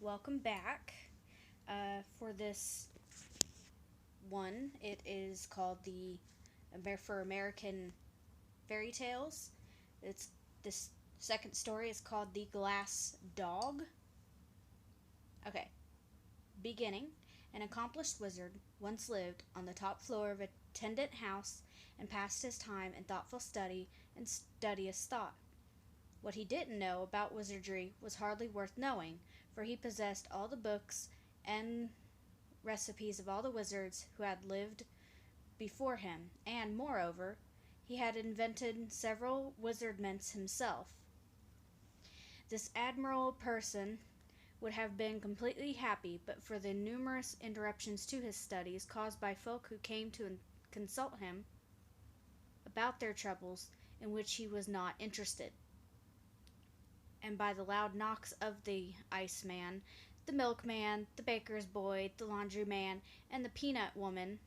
welcome back for this one. It is called the for American Fairy Tales. It's this second story is called The Glass Dog. Okay, beginning. An accomplished wizard once lived on the top floor of a tenant house and passed his time in thoughtful study and studious thought. What he didn't know about wizardry was hardly worth knowing, for he possessed all the books and recipes of all the wizards who had lived before him, and, moreover, he had invented several wizard mints himself. This admirable person would have been completely happy but for the numerous interruptions to his studies caused by folk who came to consult him about their troubles in which he was not interested, and by the loud knocks of the iceman, the milkman, the baker's boy, the laundryman, and the peanut woman.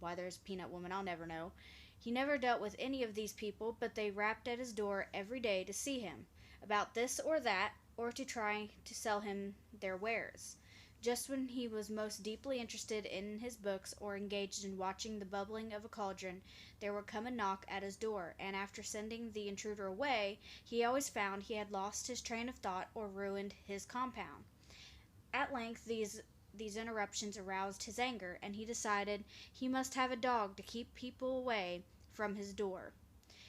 Why there's a peanut woman, I'll never know. He never dealt with any of these people, but they rapped at his door every day to see him, about this or that, or to try to sell him their wares. Just when he was most deeply interested in his books or engaged in watching the bubbling of a cauldron, there would come a knock at his door, and after sending the intruder away, he always found he had lost his train of thought or ruined his compound. At length these interruptions aroused his anger, and he decided he must have a dog to keep people away from his door.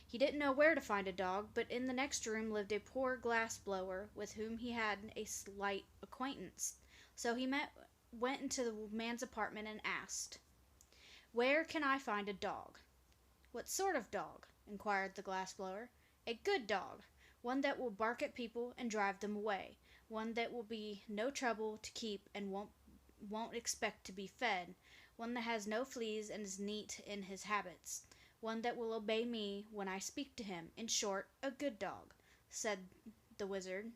He didn't know where to find a dog, but in the next room lived a poor glass blower with whom he had a slight acquaintance. So he went into the man's apartment and asked, "Where can I find a dog?" "What sort of dog?" inquired the glass blower. "A good dog, one that will bark at people and drive them away, one that will be no trouble to keep and won't expect to be fed, one that has no fleas and is neat in his habits, one that will obey me when I speak to him. In short, a good dog," said the wizard.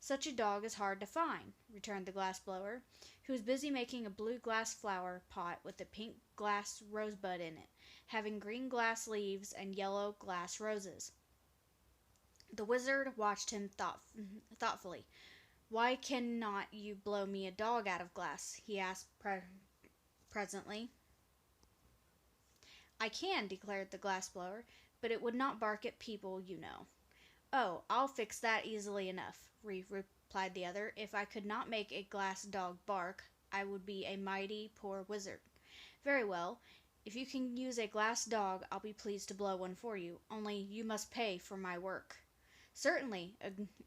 "Such a dog is hard to find," returned the glass blower, who was busy making a blue glass flower pot with a pink glass rosebud in it, having green glass leaves and yellow glass roses. The wizard watched him thoughtfully. "Why cannot you blow me a dog out of glass?" he asked presently. "I can," declared the glass blower, "but it would not bark at people, you know." "Oh, I'll fix that easily enough," replied the other. "If I could not make a glass dog bark, I would be a mighty poor wizard." "Very well. If you can use a glass dog, I'll be pleased to blow one for you. Only you must pay for my work." "Certainly,"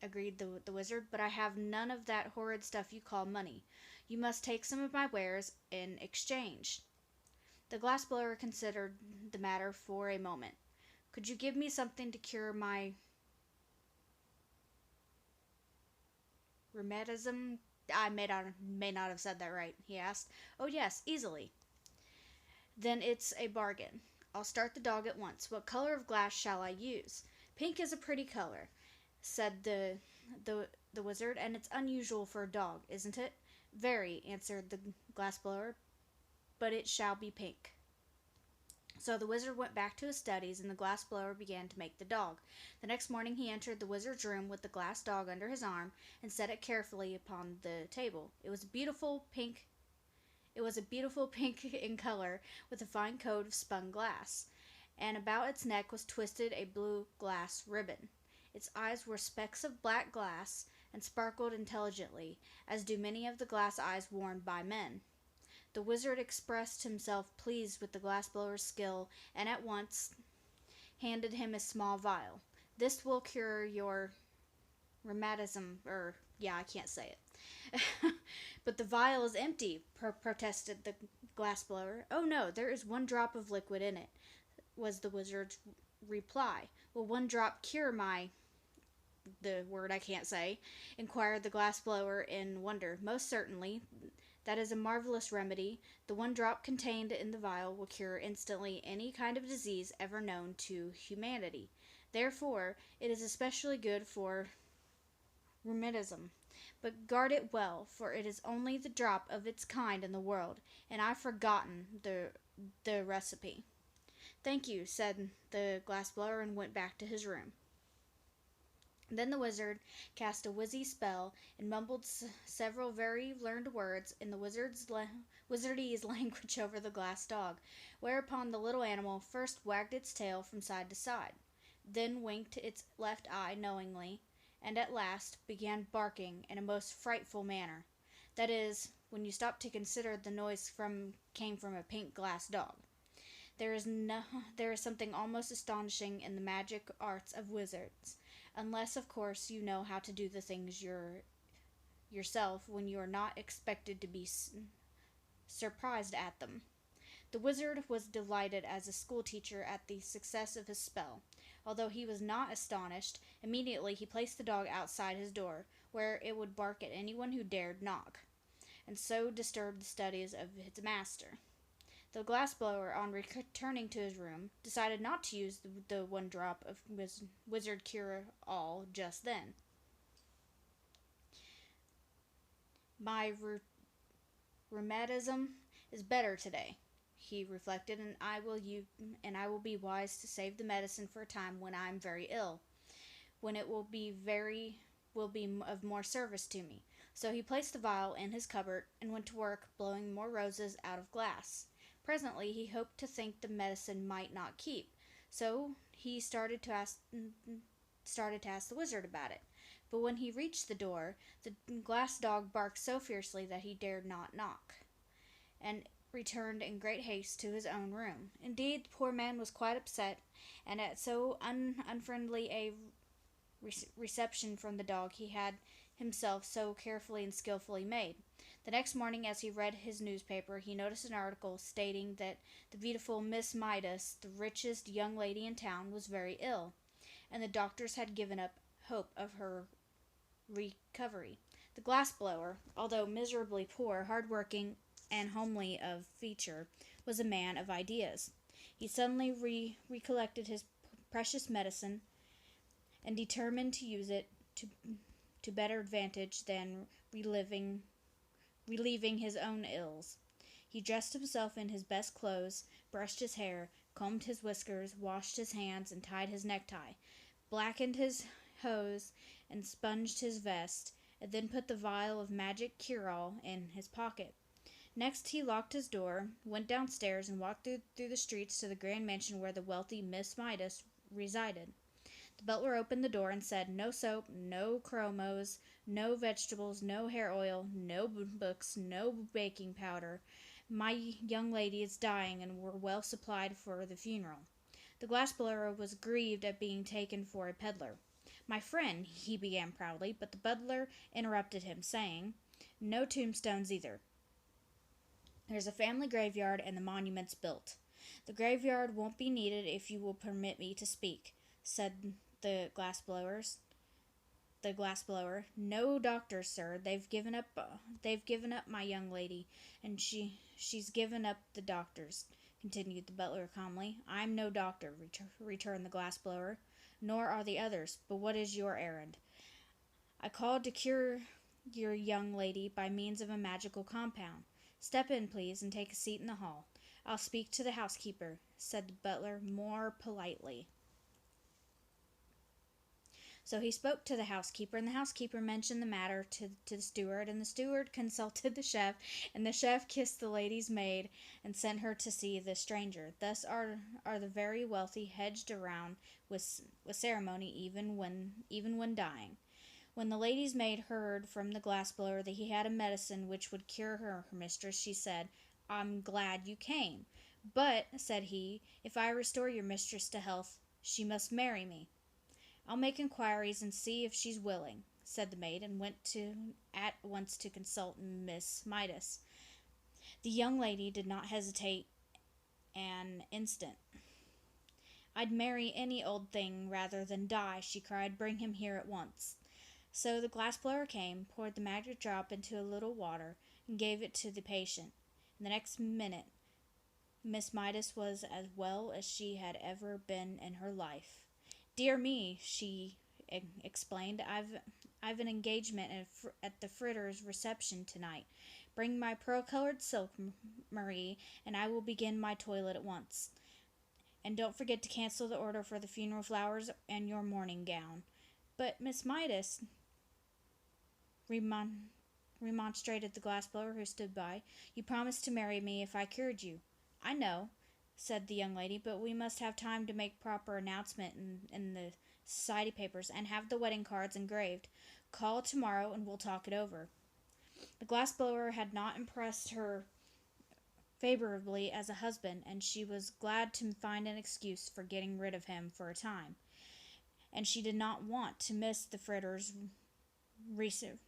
agreed the wizard, "but I have none of that horrid stuff you call money. You must take some of my wares in exchange." The glass blower considered the matter for a moment. "Could you give me something to cure my rheumatism?" "I may not have said that right," he asked. "Oh yes, easily." "Then it's a bargain. I'll start the dog at once. What color of glass shall I use?" "Pink is a pretty color," said the wizard, "and it's unusual for a dog, isn't it?" "Very," answered the glass blower, "but it shall be pink." So the wizard went back to his studies, and the glass blower began to make the dog. The next morning he entered the wizard's room with the glass dog under his arm, and set it carefully upon the table. It was a beautiful pink in color, with a fine coat of spun glass, and about its neck was twisted a blue glass ribbon. Its eyes were specks of black glass, and sparkled intelligently, as do many of the glass eyes worn by men. The wizard expressed himself pleased with the glass blower's skill, and at once handed him a small vial. "This will cure your rheumatism, yeah, I can't say it." "But the vial is empty," protested the glass blower. "Oh no, there is one drop of liquid in it," was the wizard's reply. "Will one drop cure my the word I can't say?" inquired the glass blower in wonder. "Most certainly. That is a marvelous remedy. The one drop contained in the vial will cure instantly any kind of disease ever known to humanity. Therefore, it is especially good for rheumatism. But guard it well, for it is only the drop of its kind in the world, and I've forgotten the recipe." "Thank you," said the glass blower, and went back to his room. Then the wizard cast a wizzy spell and mumbled several very learned words in the wizardese language over the glass dog, whereupon the little animal first wagged its tail from side to side, then winked its left eye knowingly, and at last began barking in a most frightful manner. That is, when you stop to consider the noise came from a pink glass dog. There is something almost astonishing in the magic arts of wizards, unless of course you know how to do the things yourself when you are not expected to be surprised at them. The wizard was delighted as a schoolteacher at the success of his spell. Although he was not astonished, immediately he placed the dog outside his door, where it would bark at anyone who dared knock, and so disturb the studies of its master. The glassblower, on returning to his room, decided not to use the one drop of wizard cure-all just then. My rheumatism is better today, he reflected, and I will be wise to save the medicine for a time when I am very ill, when it will be of more service to me. So he placed the vial in his cupboard and went to work blowing more roses out of glass. Presently he hoped to think the medicine might not keep, so he started to ask the wizard about it. But when he reached the door, the glass dog barked so fiercely that he dared not knock, and returned in great haste to his own room. Indeed, the poor man was quite upset, and at so unfriendly a reception from the dog he had himself so carefully and skillfully made. The next morning, as he read his newspaper, he noticed an article stating that the beautiful Miss Midas, the richest young lady in town, was very ill, and the doctors had given up hope of her recovery. The glass-blower, although miserably poor, hard-working, and homely of feature, was a man of ideas. He suddenly recollected his precious medicine, and determined to use it to better advantage than relieving his own ills. He dressed himself in his best clothes, brushed his hair, combed his whiskers, washed his hands, and tied his necktie, blackened his hose, and sponged his vest, and then put the vial of magic cure-all in his pocket. Next he locked his door, went downstairs, and walked through the streets to the grand mansion where the wealthy Miss Midas resided. The butler opened the door and said, "No soap, no chromos, no vegetables, no hair oil, no books, no baking powder. My young lady is dying, and we're well supplied for the funeral." The glassblower was grieved at being taken for a peddler. "My friend," he began proudly, but the butler interrupted him, saying, "No tombstones either. There's a family graveyard and the monument's built." "The graveyard won't be needed if you will permit me to speak," said the glassblower. "No doctors, sir. They've given up my young lady, and she's given up the doctors," continued the butler calmly. "I'm no doctor," returned the glassblower, "nor are the others. But what is your errand?" "I called to cure your young lady by means of a magical compound. Step in, please, and take a seat in the hall. I'll speak to the housekeeper," said the butler more politely. So he spoke to the housekeeper, and the housekeeper mentioned the matter to the steward, and the steward consulted the chef, and the chef kissed the lady's maid and sent her to see the stranger. Thus are the very wealthy hedged around with ceremony even when dying. When the lady's maid heard from the glassblower that he had a medicine which would cure her mistress, she said, "I'm glad you came. But," said he, "if I restore your mistress to health, she must marry me." "I'll make inquiries and see if she's willing," said the maid, and went at once to consult Miss Midas. The young lady did not hesitate an instant. "I'd marry any old thing rather than die," she cried. "Bring him here at once." So the glassblower came, poured the magic drop into a little water, and gave it to the patient. In the next minute Miss Midas was as well as she had ever been in her life. "Dear me," she explained, I've an engagement at the Fritters' reception tonight. Bring my pearl-colored silk, Marie, and I will begin my toilet at once. And don't forget to cancel the order for the funeral flowers and your mourning gown." But Miss Midas, remon- remonstrated the glassblower who stood by, you promised to marry me if I cured you. I know, said the young lady, but we must have time to make proper announcement in the society papers and have the wedding cards engraved. Call tomorrow and we'll talk it over. The glassblower had not impressed her favorably as a husband, and she was glad to find an excuse for getting rid of him for a time. And she did not want to miss the Fritters' reception.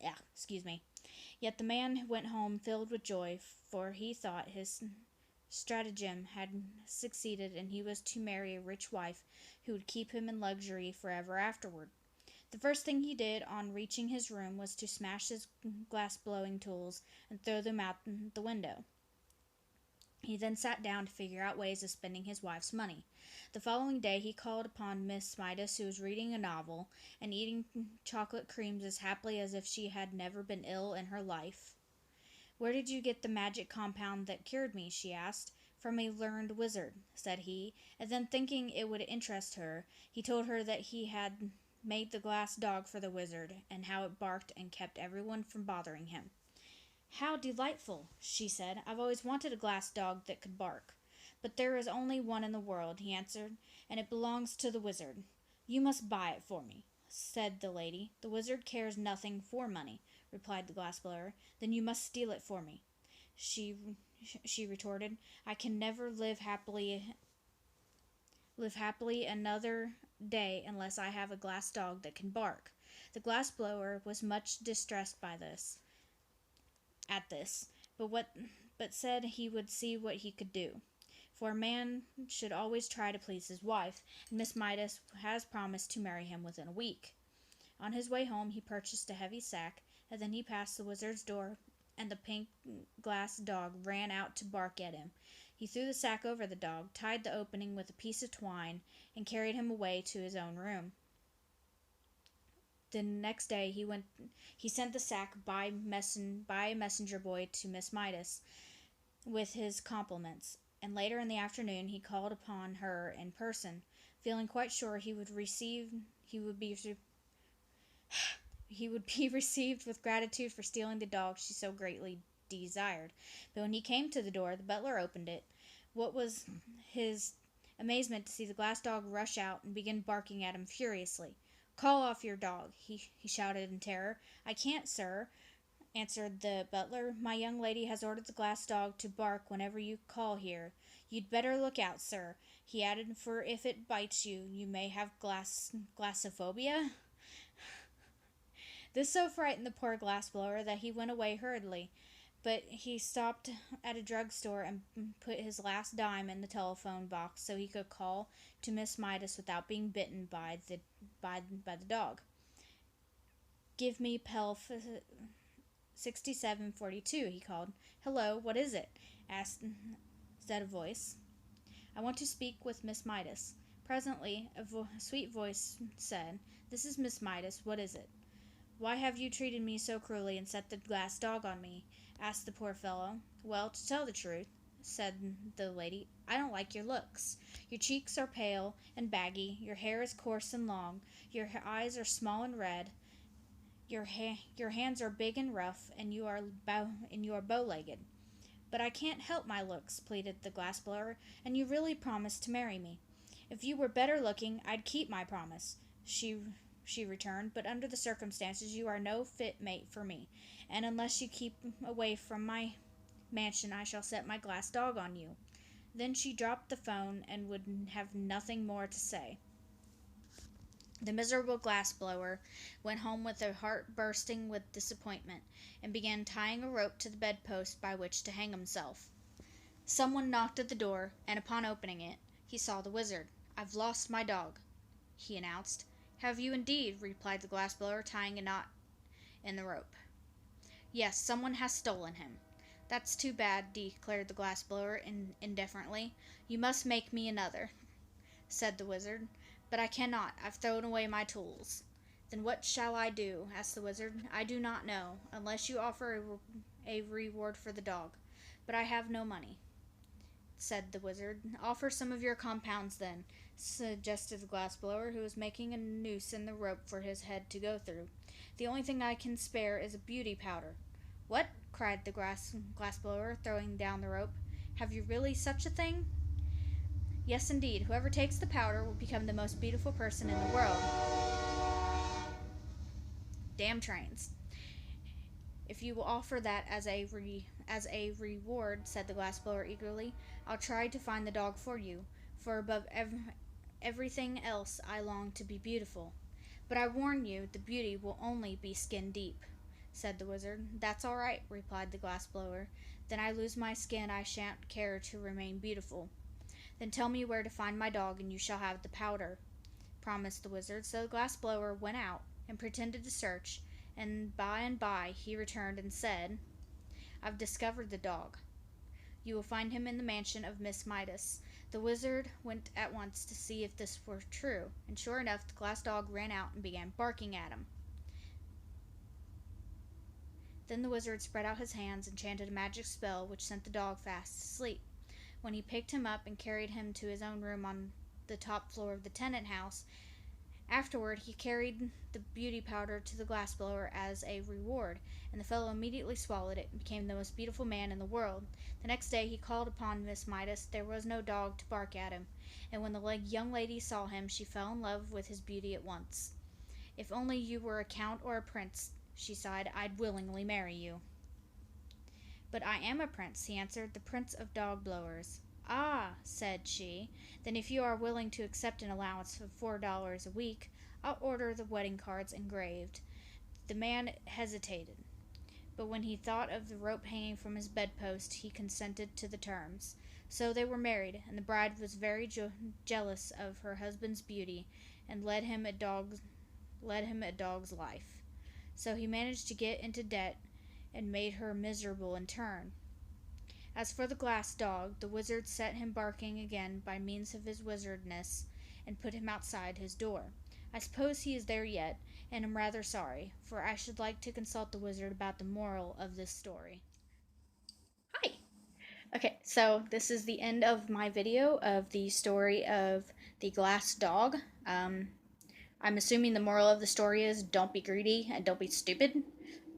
Yeah, excuse me. Yet the man went home filled with joy, for he thought his stratagem had succeeded, and he was to marry a rich wife who would keep him in luxury forever afterward. The first thing he did on reaching his room was to smash his glass blowing tools and throw them out the window. He then sat down to figure out ways of spending his wife's money. The following day he called upon Miss Midas, who was reading a novel and eating chocolate creams as happily as if she had never been ill in her life. "Where did you get the magic compound that cured me?" she asked. "From a learned wizard," said he, and then, thinking it would interest her, he told her that he had made the glass dog for the wizard, and how it barked and kept everyone from bothering him. "How delightful!" she said. "I've always wanted a glass dog that could bark." "But there is only one in the world," he answered, "and it belongs to the wizard." "You must buy it for me," said the lady. "The wizard cares nothing for money," replied the glassblower. "Then you must steal it for me," she retorted. "I can never live happily another day unless I have a glass dog that can bark." The glassblower was much distressed at this, but said he would see what he could do. For a man should always try to please his wife, and Miss Midas has promised to marry him within a week. On his way home he purchased a heavy sack, and then he passed the wizard's door, and the pink glass dog ran out to bark at him. He threw the sack over the dog, tied the opening with a piece of twine, and carried him away to his own room. The next day he sent the sack by a messenger boy to Miss Midas with his compliments, and later in the afternoon he called upon her in person, feeling quite sure he would be received with gratitude for stealing the dog she so greatly desired. But when he came to the door, the butler opened it. What was his amazement to see the glass dog rush out and begin barking at him furiously. "Call off your dog," he shouted in terror. "I can't, sir," answered the butler. "My young lady has ordered the glass dog to bark whenever you call here. You'd better look out, sir," he added, "for if it bites you, you may have glassophobia." This so frightened the poor glassblower that he went away hurriedly, but he stopped at a drugstore and put his last dime in the telephone box so he could call to Miss Midas without being bitten by the dog. "Give me Pelf 6742, he called. "Hello, what is it?" said a voice. "I want to speak with Miss Midas." Presently a sweet voice said, "This is Miss Midas. What is it?" "Why have you treated me so cruelly and set the glass dog on me?" asked the poor fellow. "Well, to tell the truth," said the lady, "I don't like your looks. Your cheeks are pale and baggy, your hair is coarse and long, your eyes are small and red, your hands are big and rough, and you are bow-legged." "But I can't help my looks," pleaded the glassblower, "and you really promised to marry me." "If you were better looking, I'd keep my promise," she returned, "but under the circumstances you are no fit mate for me, and unless you keep away from my mansion I shall set my glass dog on you." Then she dropped the phone and would have nothing more to say. The miserable glassblower went home with a heart bursting with disappointment, and began tying a rope to the bedpost by which to hang himself. Someone knocked at the door, and upon opening it, he saw the wizard. "I've lost my dog," he announced. "Have you indeed?" replied the glassblower, tying a knot in the rope. "Yes, someone has stolen him." "That's too bad," declared the glassblower indifferently. "You must make me another," said the wizard. "But I cannot. I've thrown away my tools." "Then what shall I do?" asked the wizard. "I do not know, unless you offer a reward for the dog. But I have no money." said the wizard. Offer some of your compounds then, suggested the glassblower, who was making a noose in the rope for his head to go through. The only thing I can spare is a beauty powder. What? Cried the glassblower, throwing down the rope. Have you really such a thing? Yes, indeed. Whoever takes the powder will become the most beautiful person in the world. Damn trains. If you will offer that as a reward, said the glassblower eagerly, I'll try to find the dog for you, for above everything else I long to be beautiful. But I warn you, the beauty will only be skin deep, said the wizard. That's all right, replied the glassblower. Then I lose my skin, I shan't care to remain beautiful. Then tell me where to find my dog, and you shall have the powder, promised the wizard. So the glassblower went out and pretended to search, and by he returned and said, I've discovered the dog. You will find him in the mansion of Miss Midas. The wizard went at once to see if this were true, and sure enough, the glass dog ran out and began barking at him. Then the wizard spread out his hands and chanted a magic spell which sent the dog fast asleep. When he picked him up and carried him to his own room on the top floor of the tenant house, afterward he carried the beauty powder to the glassblower as a reward, and the fellow immediately swallowed it and became the most beautiful man in the world. The next day he called upon Miss Midas. There was no dog to bark at him, and when the young lady saw him, she fell in love with his beauty at once. If only you were a count or a prince, she sighed, I'd willingly marry you. But I am a prince, he answered, the Prince of Dog Blowers. Ah, said she, then if you are willing to accept an allowance of $4 a week, I'll order the wedding cards engraved. The man hesitated, but when he thought of the rope hanging from his bedpost, he consented to the terms. So they were married, and the bride was very jealous of her husband's beauty, and led him a dog's life. So he managed to get into debt, and made her miserable in turn. As for the glass dog, the wizard set him barking again by means of his wizardness, and put him outside his door. I suppose he is there yet, and am rather sorry, for I should like to consult the wizard about the moral of this story. Hi! Okay, so this is the end of my video of the story of the glass dog. I'm assuming the moral of the story is don't be greedy and don't be stupid,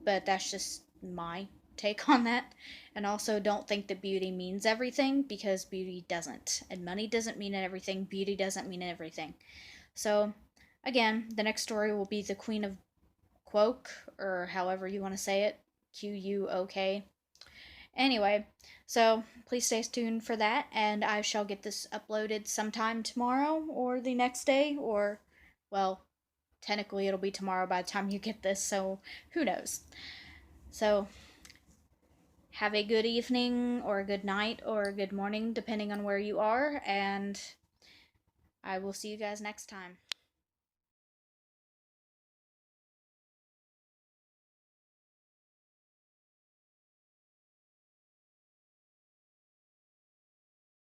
but that's just my take on that. And also, don't think that beauty means everything, because beauty doesn't. And money doesn't mean everything. Beauty doesn't mean everything. So, again, the next story will be the Queen of Quoke, or however you want to say it. Quok. Anyway, so please stay tuned for that, and I shall get this uploaded sometime tomorrow, or the next day, or, well, technically it'll be tomorrow by the time you get this, so who knows. So, have a good evening, or a good night, or a good morning, depending on where you are, and I will see you guys next time.